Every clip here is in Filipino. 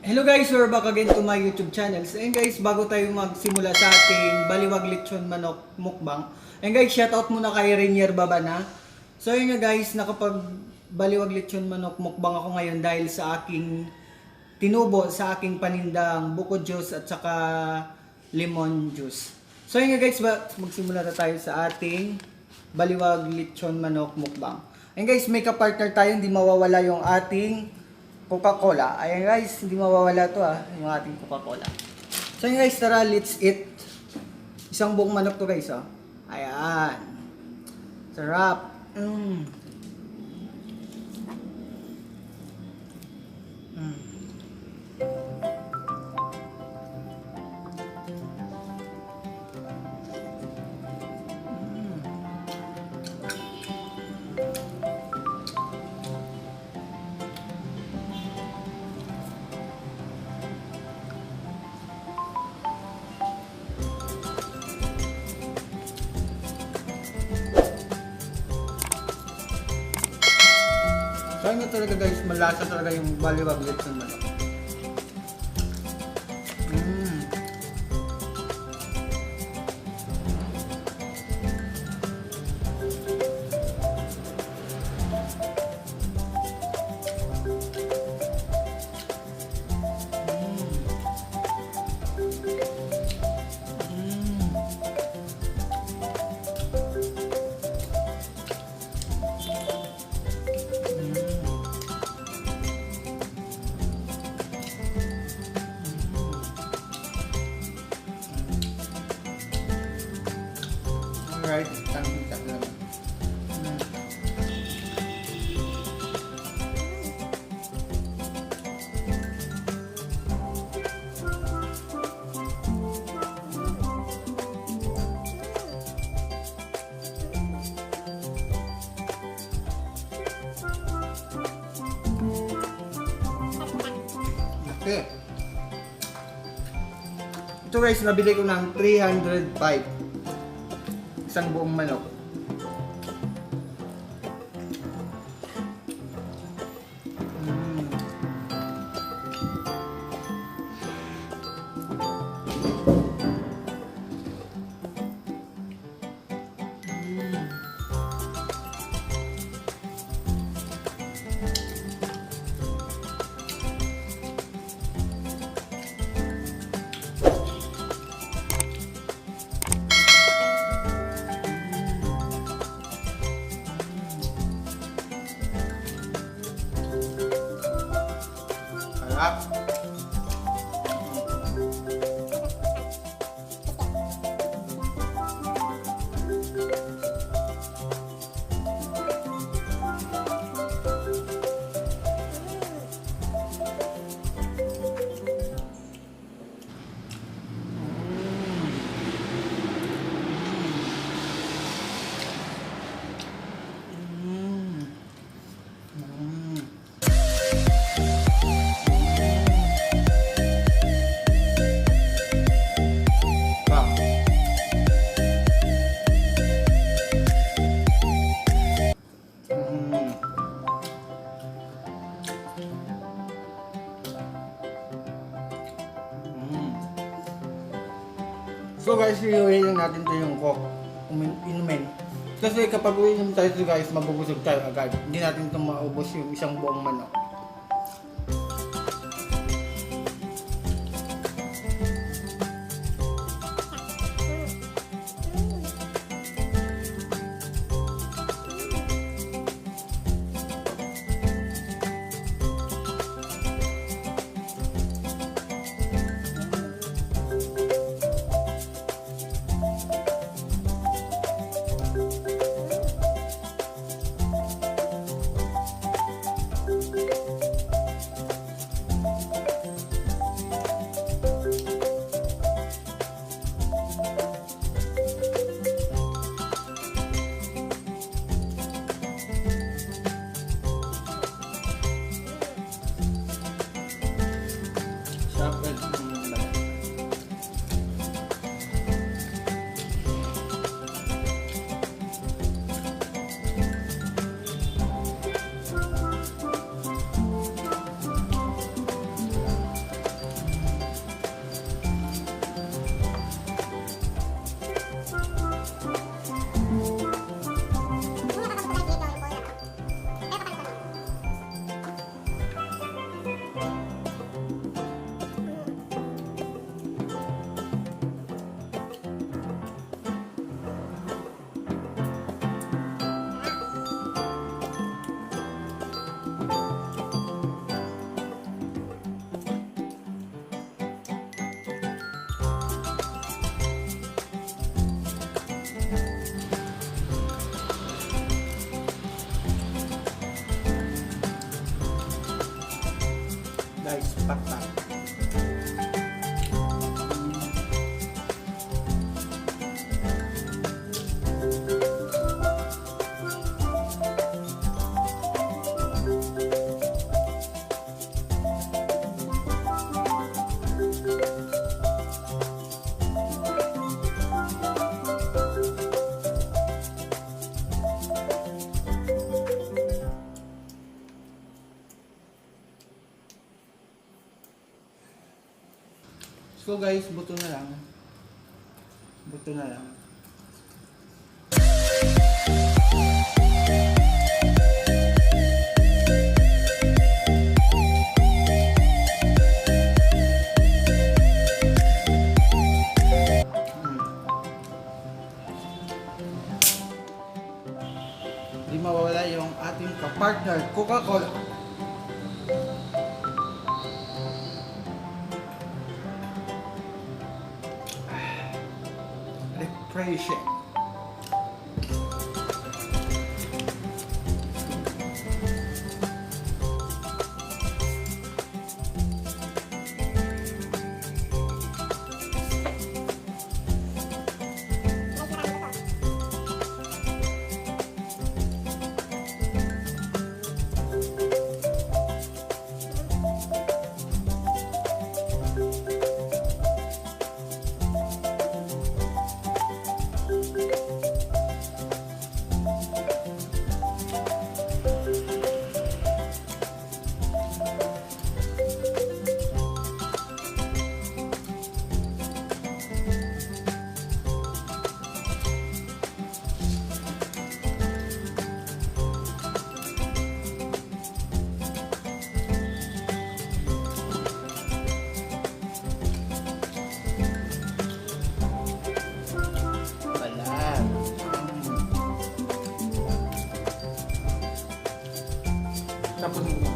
Hello guys, we're back again to my YouTube channel. And guys, bago tayo magsimula sa ating baliwag lechon manok mukbang. And guys, shoutout muna kay Reymart Babana. So yun nga guys, nakapag baliwag lechon manok mukbang ako ngayon dahil sa aking tinubo sa aking panindang buko juice at saka lemon juice. So yun nga guys, magsimula na tayo sa ating baliwag lechon manok mukbang. And guys, may kapartner tayo, hindi mawawala yung ating Coca-Cola. Ayan guys, hindi mawawala to yung ating Coca-Cola. So yun guys, tara, let's eat. Isang buong manok to guys, Ayan. Sarap. Kaya nga talaga guys, malasa talaga yung baliwag lechon manok. Alright, tanging-tang lang. Okay. Ito guys, nabili ko ng 305. Isang buong manok. Sarap. So guys, iuwi lang natin ito yung coke. Inumin. Kasi kapag uinom tayo ito guys, mabubusog tayo agad. Hindi natin ito maubos yung isang buong manok. guys, patak. So guys, buto na lang. Buto na lang. Hindi mawawala yung ating kapartner, Coca-Cola. Refreshing. Tapos mo.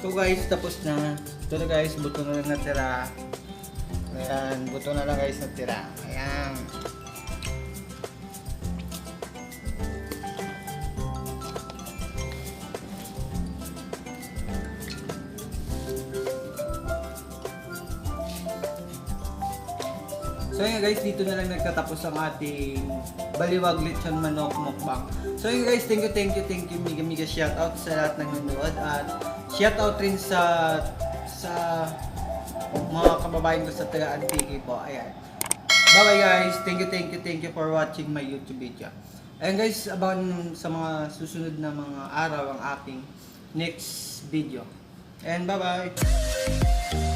So guys, tapos na. Ito na guys, buto na lang natira. Ayan, buto na lang guys natira. Ayan. So yun guys, dito na lang nagtatapos ang ating baliwag lechon manok mukbang. So yun guys, thank you, mega shoutout sa lahat ng nanonood at shoutout rin sa mga kababayan ko sa taga Antique po. Ayan. Bye bye guys, thank you for watching my YouTube video. Ayan guys, abangan sa mga susunod na mga araw ang aking next video. And bye bye!